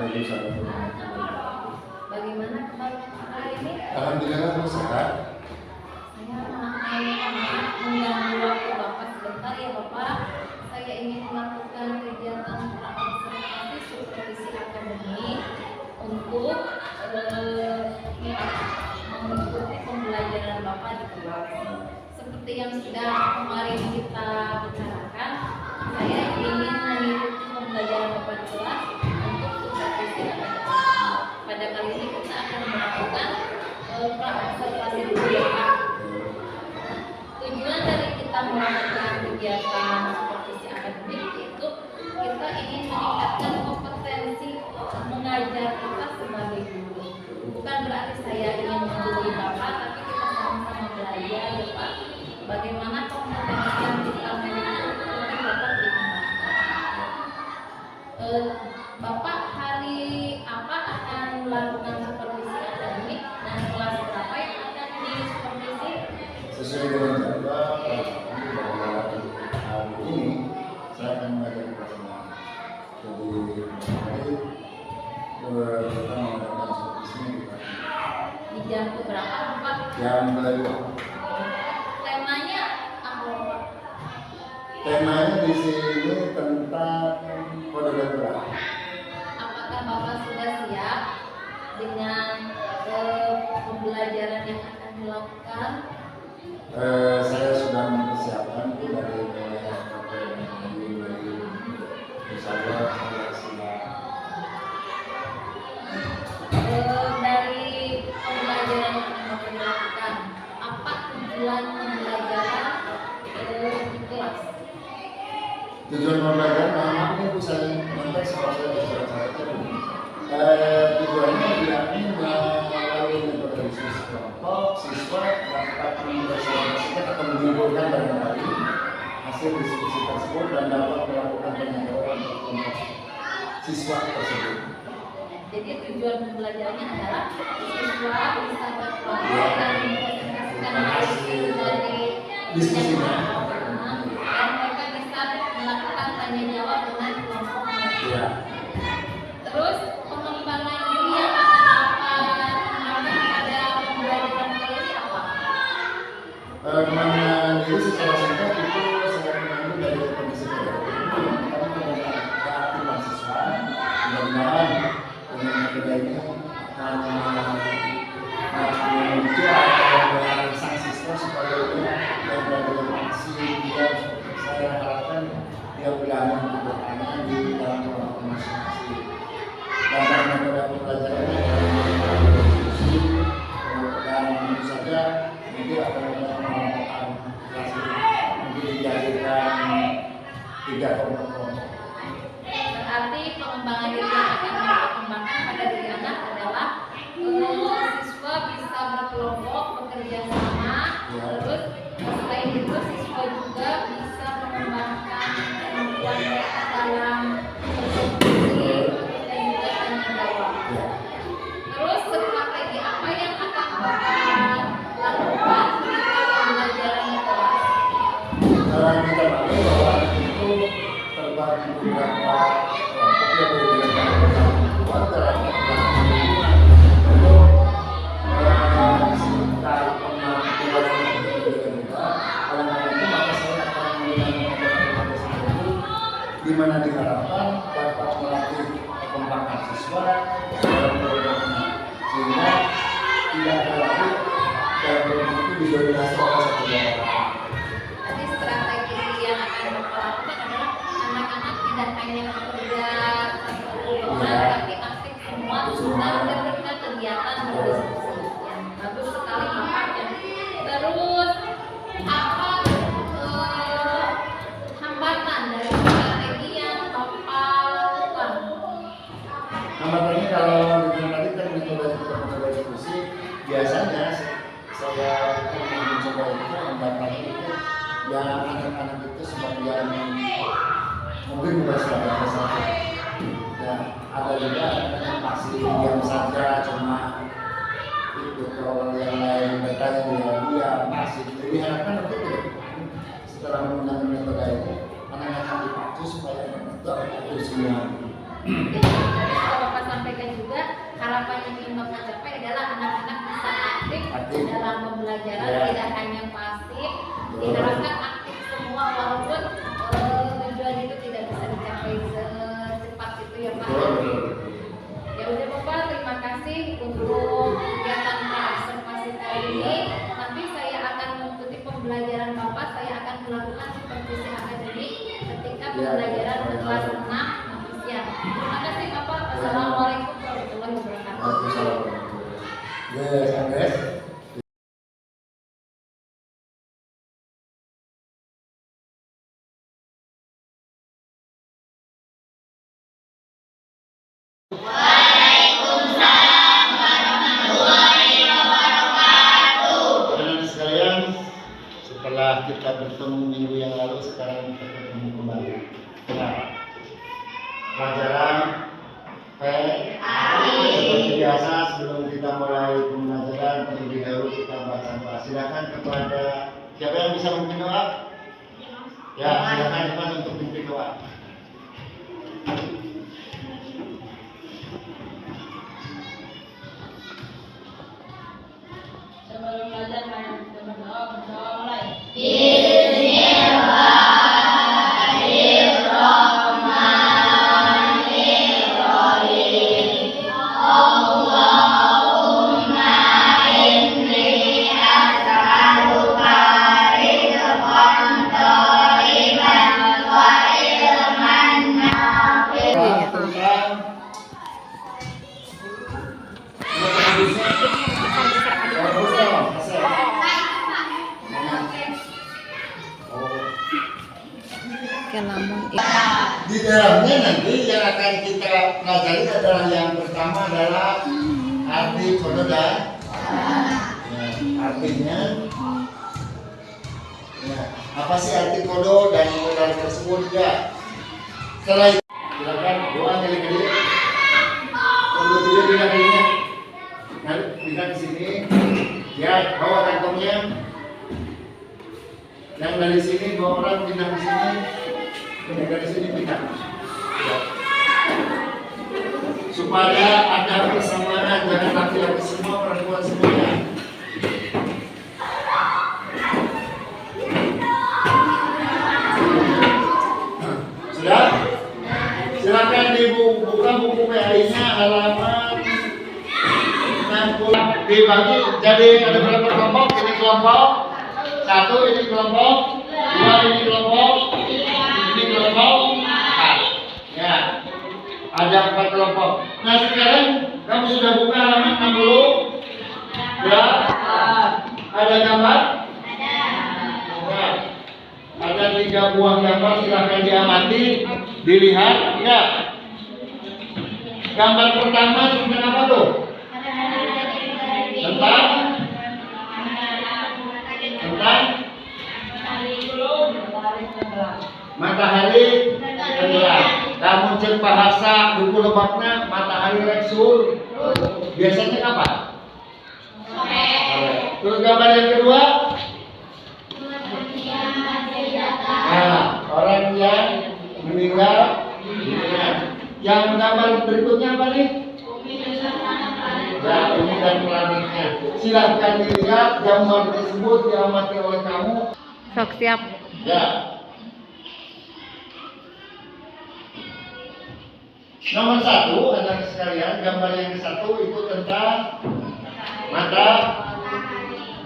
Ibu salam. Bagaimana kabar ini? Alhamdulillah sehat. Saya mengganggu waktu Bapak sebentar ya Bapak. Saya ingin melakukan kegiatan observasi supervisi akademik untuk mengikuti pembelajaran Bapak di kelas. Seperti yang sudah kemarin kita bicarakan, saya ingin mengikuti pembelajaran Bapak di kelas untuk supervisi akademik. Pada kali ini kita akan melakukan observasi kegiatan. Tujuan dari kita melakukan kegiatan supervisi akademik itu kita ingin meningkatkan kompetensi mengajar kita sebagai guru. Bukan berarti saya ingin menjadi Bapak, tapi kita sama-sama belajar Bapak. Bagaimana kompetensi yang kita miliki lebih dapat dikembangkan. Bapak hari apa akan melakukan supervisi akademik dan kelas berapa yang akan disupervisi? Sesuai dengan jadwal bahwa hari ini saya akan mengajar kelas 6. Jadi kita mengadakan supervisi Di jam berapa Bapak? Jam 2. Temanya apa Bapak? Temanya di sini tentang kode darurat. Apakah Bapak sudah siap dengan pembelajaran yang akan dilakukan? Saya sudah mempersiapkan itu dari misalnya saya siap. Dari pembelajaran yang akan Bapak dilakukan, apa tujuan pembelajaran di kelas? Tujuan pembelajaran memang ini bisa nanti kalau saya bicara tujuannya yakni melalui metode diskusi kelompok siswa dapat mensosialisasikan atau mengumpulkan barangkali hasil diskusi tersebut dan dapat melakukan penyampaian untuk kelompok siswa tersebut. Jadi tujuan pembelajarannya adalah siswa bisa berkelompok dan mempresentasikan hasil dari Diskusinya. dan mereka bisa melakukan tanya jawab dengan kelompok mereka. Ya. Terus pengembangan diri yang akan Bapak pada pembelajaran kali ini apa? Pengembangan diri secara singkat itu saya mengambil dari kondisi kedokteran kami menggunakan keaktifan siswa mudah-mudahan dengan metode ini akan memicu atau merangsang siswa supaya dia berinteraksi dia seperti saya harapkan dia berani untuk bertanya di dalam kelompok masing-masing. Dan karena metode pembelajarannya diskusi dan tentu saja nanti akan ada pengelompokan kelas nanti dijadikan 3 kelompok. Berarti pengembangan diri yang akan dikembangkan pada diri anak adalah siswa bisa berkelompok, bekerja sama, terus selain itu siswa juga bisa mengembangkan kemampuan mereka dalam berdiskusi dan juga tanya jawab. Terus strategi apa yang akan Bapak lakukan ketika pembelajaran di kelas? Kita tahu bahwa itu terbagi beberapa kelompok yang berbeda keluarga sekitar 6 bulan yang berbeda-beda. Oleh karena itu maka saya akan menggunakan metode tersebut di mana diharapkan dapat melatih kekompakan siswa dalam programnya sehingga tidak ada lagi dalam program itu didominasi oleh satu daerah. Tadi strategi yang akan Bapak lakukan adalah anak-anak tidak hanya bekerja satu orang, tapi aktif semua dan memberikan kegiatan berdiskusi. Yang bagus sekali Bapak. Terus apa hambatan dari strategi yang Bapak lakukan? Hambatannya kalau tadi kan metode diskusi biasanya saya mencoba itu hambatannya itu yang anak-anak itu sebagian mungkin bukan sebagian saja dan ada juga anak-anak yang masih diam saja cuma ikut kalau yang lain bertanya dia masih jadi harapkan nanti setelah menggunakan metode ini anak-anak dipacu supaya itu aktif semua. Jadi kalau Bapak aktif. dalam pembelajaran, Ya. tidak hanya pasif, diharapkan aktif semua walaupun tujuan itu tidak bisa dicapai secepat itu ya Pak. Betul. Ya udah Bapak, terima kasih untuk kegiatan observasi kali ini. Nanti saya akan mengikuti pembelajaran Bapak, saya akan melakukan supervisi akademik ketika pembelajaran kelas 6 nanti siang. Terima kasih Bapak. Assalamualaikum warahmatullahi wabarakatuh. Waalaikumsalam. Yes, Andres. Teman-teman sekalian, setelah kita bertemu minggu yang lalu, sekarang kita bertemu kembali. Nah, pelajaran seperti biasa, sebelum kita mulai pembelajaran terlebih dahulu kita baca doa. Silakan kepada siapa yang bisa memimpin doa? Ya, silakan Iman untuk memimpin doa. Sebelum belajar, mari kita berdoa mulai. Di dalamnya nanti yang akan kita pelajari adalah yang pertama adalah arti kodo dan artinya ya, apa sih arti kodo dan modal tersebut ya. Setelah itu silakan doa kali-kali. Kodo tidak kalinya. Nah, kita di sini ya bawa kantongnya. Yang dari sini dua orang pindah di sini. Dari sini pindah. Ya. Supaya ada kesamaan, jangan laki-laki semua, perempuan semuanya. Sudah? Silakan dibuka buku PAI-nya halaman 60. Dibagi jadi ada berapa kelompok? Ini kelompok 1, ini kelompok 2, ini kelompok kelompok 4. Ya. Ada 4 kelompok. Nah, sekarang kamu sudah buka halaman 60. Ya. Ada gambar? Ada. Ada 3 buah gambar, silahkan diamati, dilihat. Ya. Gambar pertama tentang apa tuh? Tentang matahari tenggelam. Namun cek bahasa buku lebakna matahari reksul. Biasanya kapan? Sore. Terus gambar yang kedua? Nah, orang yang meninggal dunia. Yang gambar berikutnya apa nih? Ya, bumi dan planetnya. Silahkan dilihat gambar tersebut diamati oleh kamu. Sok siap. Ya. Nomor 1, anak sekalian, gambar yang ke-1 itu tentang mata.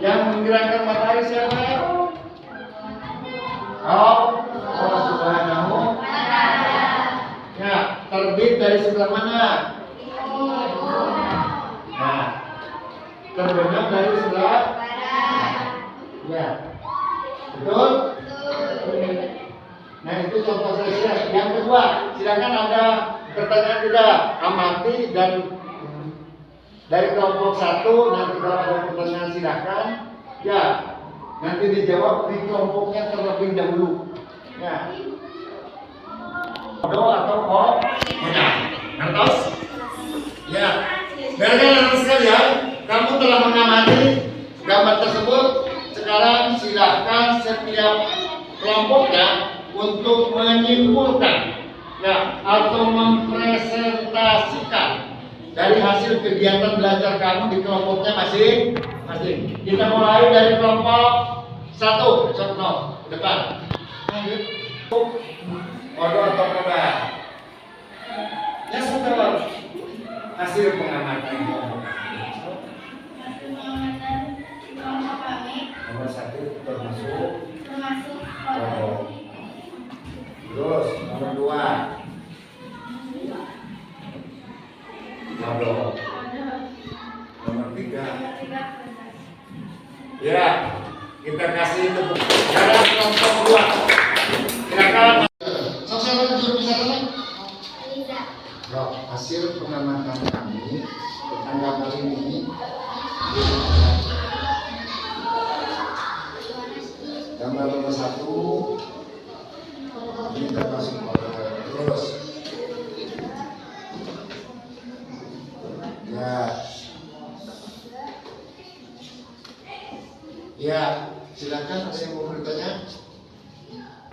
Yang menggerakkan matahari siapa? Allah Subhanahu. Ya, terbit dari sebelah mana? Nah, terbenam dari sebelah. Ya, betul? Nah, itu contoh saya. Yang kedua, silakan ada pertanyaan juga, amati dan dari kelompok 1 nanti kalau ada pertanyaan silakan. Ya, nanti dijawab di kelompoknya terlebih dahulu. Ya. Kodo atau kok? Ngertos? Ya. Baiklah anak sekalian, kamu telah mengamati gambar tersebut. Sekarang silakan setiap kelompoknya untuk menyimpulkan ya atau mempresentasikan dari hasil kegiatan belajar kamu di kelompoknya masing-masing. Kita mulai dari kelompok 1, contoh depan. Kodo atau koda? Ya sudah. Hasil pengamatan kelompok kami nomor 1 termasuk kodo. Terus nomor 2 kodo. Nomor 3 ya kita kasih tepuk tangan kelompok 2. Silakan. Sosial jurubicara. Hasil pengamatan kami tentang gambar ini gambar nomor 1 ini termasuk terus ya silakan ada yang mau bertanya.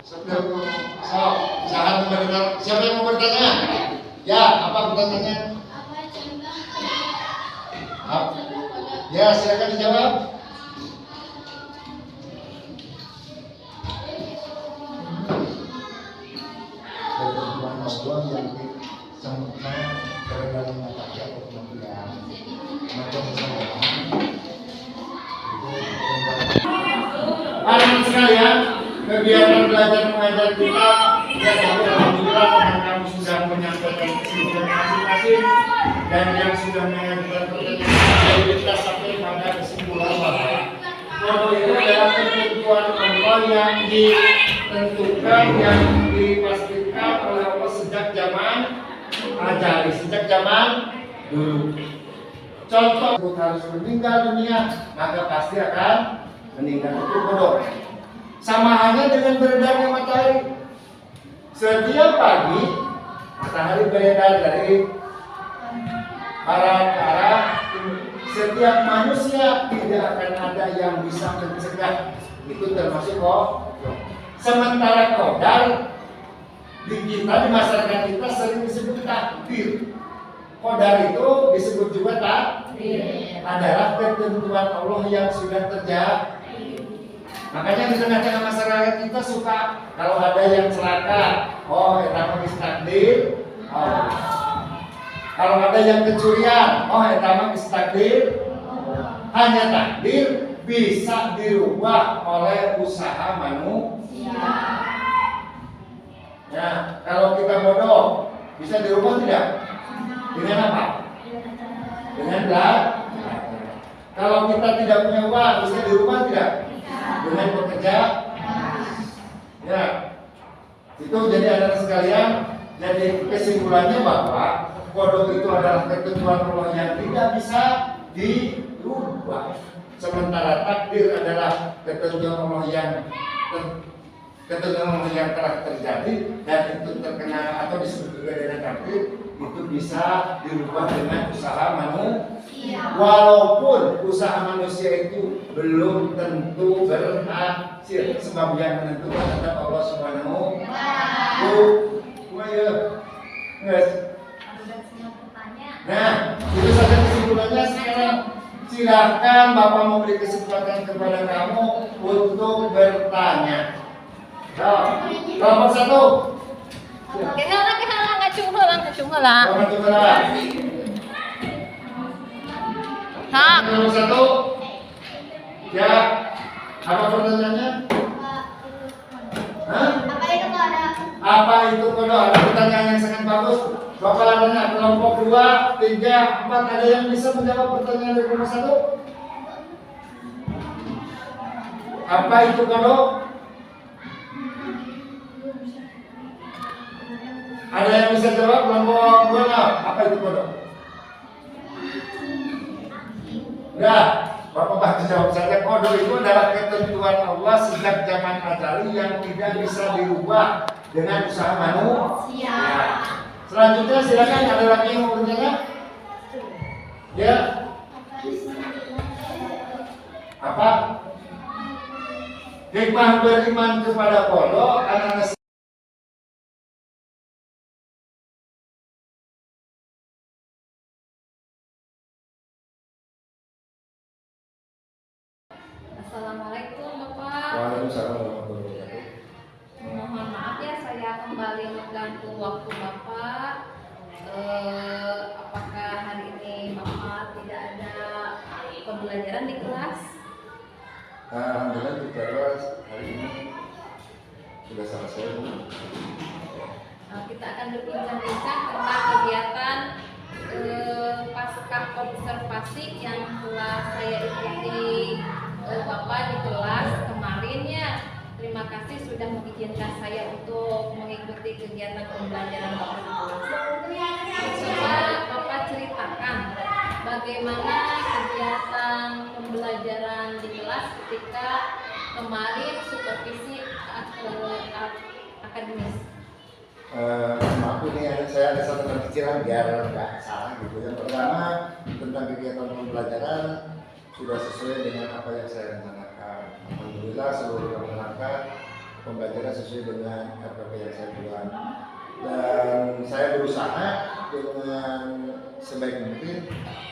Siapa yang mau bertanya? Ya, apa pertanyaannya? Ya, silakan dijawab. Ketentuan doang yang sama peredaran mata atau kemudian macam anak sekalian, kegiatan belajar mengajar kita ya tapi alhamdulillah teman kamu sudah menyampaikan kesimpulan masing-masing dan yang sudah mengajukan pertanyaan kita sampai pada kesimpulan bahwa kodo itu adalah ketentuan Allah yang ditentukan yang dipastikan oleh Allah sejak zaman ajali, sejak zaman dulu. Contoh harus meninggal dunia maka pasti akan meninggal, itu kodo. Sama halnya dengan beredarnya matahari. Setiap pagi matahari beredar dari barat ke arah. Setiap manusia tidak akan ada yang bisa mencegah. Itu termasuk kodo. Sementara kodar di kita, di masyarakat kita sering disebut takdir. Kodar itu disebut juga takdir. Adalah ketentuan Allah yang sudah terjadi. Makanya di tengah-tengah masyarakat kita suka kalau ada yang celaka, oh eta mah takdir. Oh. Kalau ada yang kecurian, oh eta mah takdir. Hanya takdir bisa dirubah oleh usaha manusia. Ya, kalau kita bodoh bisa dirubah tidak? Dengan apa? Dengan belajar. Kalau kita tidak punya uang bisa dirubah tidak? Dengan bekerja. Ya, itu jadi anak sekalian. Jadi kesimpulannya bahwa kodo itu adalah ketentuan Allah yang tidak bisa dirubah. Sementara takdir adalah ketentuan Allah yang telah terjadi dan itu terkena atau disebut juga dengan takdir, itu bisa dirubah dengan usaha manusia. Walaupun usaha manusia itu belum tentu berhasil, sebab yang menentukan tetap Allah Subhanahu wa Ta'ala. Nah, itu saja kesimpulannya. Sekarang silakan Bapak memberi kesempatan kepada kamu untuk bertanya. Kelompok 1. Ngacung heula. Kelompok 1. Ya, apa pertanyaannya? Hah? Apa itu kodo? Ada pertanyaan yang sangat bagus. Bapak tanya kelompok 2, 3, 4 ada yang bisa menjawab pertanyaan dari kelompok 1? Apa itu kodo? Ada yang bisa jawab kelompok 2? Apa itu kodo? Ya, Bapak bantu jawab saja. Kodo itu adalah ketentuan Allah sejak zaman ajali yang tidak bisa dirubah dengan usaha manusia. Selanjutnya silakan, ada lagi yang mau bertanya? Ya. Apa? Hikmah beriman kepada kodo anak Assalamualaikum Bapak. Waalaikumsalam warahmatullahi wabarakatuh. Mohon maaf ya saya kembali mengganggu waktu Bapak. Apakah hari ini Bapak tidak ada pembelajaran di kelas? Alhamdulillah di kelas hari ini sudah selesai, Bu. Kita akan berbincang-bincang tentang kegiatan pasca observasi yang telah saya ikuti Bapak di kelas kemarin ya. Terima kasih sudah mengizinkan saya untuk mengikuti kegiatan pembelajaran Bapak di kelas. Coba Bapak ceritakan bagaimana kegiatan pembelajaran di kelas ketika kemarin supervisi akademis. Maaf ini saya ada satu kecicilan biar nggak salah gitu. Yang pertama tentang kegiatan pembelajaran sudah sesuai dengan apa yang saya rencanakan. Alhamdulillah seluruh rencanakan pembelajaran sesuai dengan RPP yang saya buat. Dan saya berusaha dengan sebaik mungkin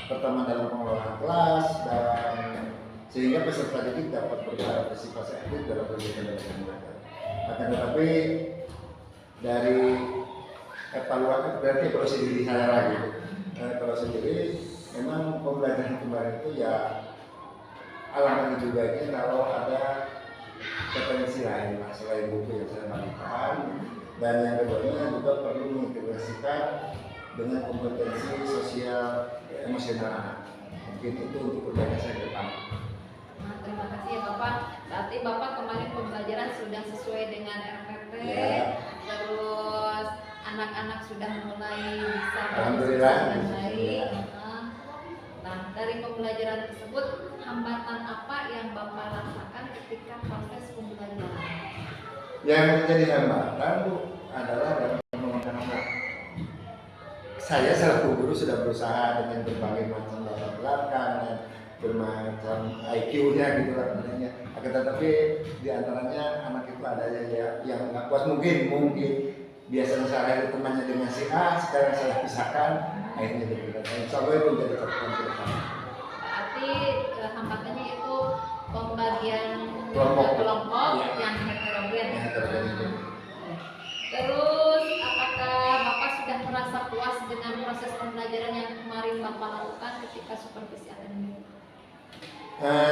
pertama dalam pengelolaan kelas dan sehingga peserta didik dapat berpartisipasi aktif dalam kegiatan belajar. Akan tetapi dari evaluasi berarti evaluasi diri saya lagi. Evaluasi diri memang pembelajaran kemarin itu ya alangkah juga ini kalau ada potensi lain selain buku yang saya bagikan, dan yang keduanya juga perlu mengintegrasikan dengan kompetensi sosial emosional anak. Mungkin itu untuk perbaikan saya ke depan. Terima kasih ya Bapak. Berarti Bapak kemarin pembelajaran sudah sesuai dengan RPP, Ya. terus anak-anak sudah mulai bisa Alhamdulillah. dengan baik. Ya. Nah, dari pembelajaran tersebut hambatan apa yang Bapak rasakan ketika proses pembelajaran? Yang menjadi hambatan Bu adalah dalam pengembangan anak. Saya selaku guru sudah berusaha dengan berbagai macam latar belakang dan bermacam IQ-nya gitu lah sebenarnya. Akan tetapi di antaranya anak itu ada yang nggak puas, mungkin biasanya saya itu temannya dengan si A, sekarang saya pisahkan, akhirnya berbeda. Insya Allah itu menjadi catatan ke depan. Berarti hambatannya itu pembagian Kelompok. kelompok Ya. yang heterogen. Yang heterogen itu. Terus apakah Bapak sudah merasa puas dengan proses pembelajaran yang kemarin Bapak lakukan ketika supervisi akademik?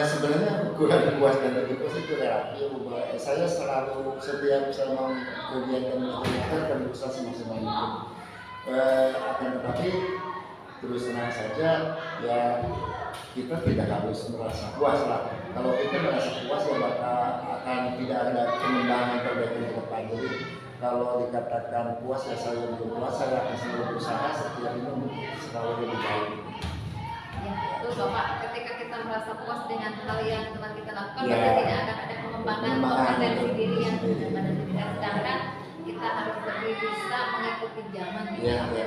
Sebenarnya kurang puas dan lebih puas itu relatif. Saya selalu setiap saya mau kegiatan belajar akan berusaha semaksimal mungkin. Akan tetapi terus terang saja ya kita tidak harus merasa puas lah. Kalau kita merasa puas ya bakal akan tidak ada pengembangan perbaikan ke depan. Jadi kalau dikatakan puas ya saya belum puas, saya akan selalu berusaha setiap ini selalu lebih baik. Ya, itu Bapak ketika kita merasa puas dengan hal yang telah kita lakukan, Ya. berarti tidak akan ada pengembangan kompetensi diri yang benar-benar kita, sedangkan kita harus lebih bisa mengikuti zaman. Ya, ya.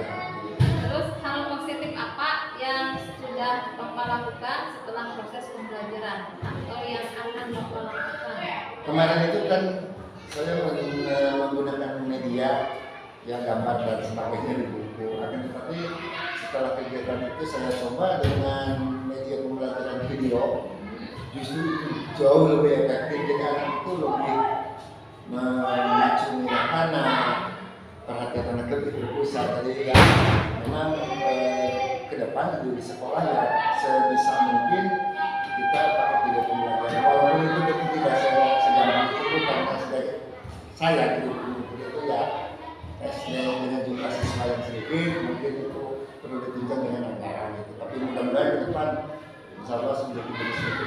Terus hal positif apa yang sudah Bapak lakukan setelah proses pembelajaran atau yang akan Bapak lakukan? Kemarin itu kan saya menggunakan media ya gambar dan sebagainya di buku. Akan tetapi setelah kegiatan itu saya coba dengan media pembelajaran video, justru itu jauh lebih efektif. Jadi anak itu lebih memacu minat anak, perhatian anak lebih terpusat. Jadi ya memang ke depan di sekolah ya sebisa mungkin kita pakai video pembelajaran. Walaupun itu tidak segampang itu karena saya itu ya SD dengan jumlah siswa yang sedikit, mungkin itu perlu ditinjau dengan anggaran gitu. Tapi mudah-mudahan ke depan insya Allah sedikit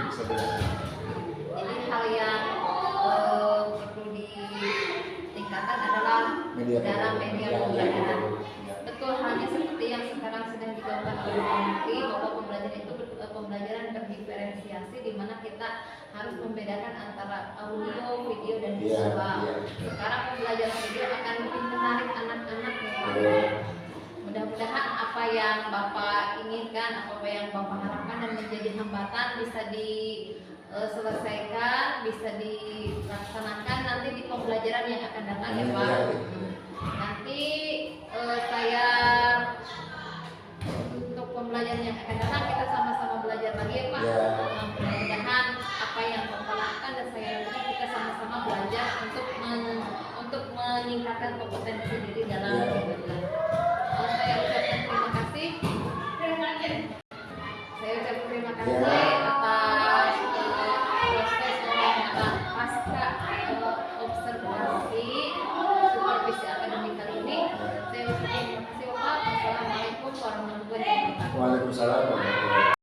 bisa dilakukan. Jadi hal yang perlu ditingkatkan adalah Media dalam pembelajaran. media Ya, pembelajaran. ya. Betul, halnya seperti yang sekarang sedang dilakukan oleh Pak Menteri, bahwa pembelajaran itu pembelajaran berdiferensiasi, di mana kita harus membedakan antara audio, video, dan Iya, visual. iya. Sekarang pembelajaran video akan lebih menarik anak-anak ya Pak. Betul. Mudah-mudahan apa yang Bapak inginkan, apa yang Bapak harapkan dan menjadi hambatan bisa diselesaikan, bisa dilaksanakan nanti di pembelajaran yang akan datang ya Pak. Nanti saya untuk pembelajaran yang akan datang kita sama-sama belajar lagi ya Pak. Ya. Mudah-mudahan apa yang Bapak Saya ucapkan terima kasih Bapak. Wassalamualaikum warahmatullahi wabarakatuh. Waalaikumsalam warahmatullahi wabarakatuh.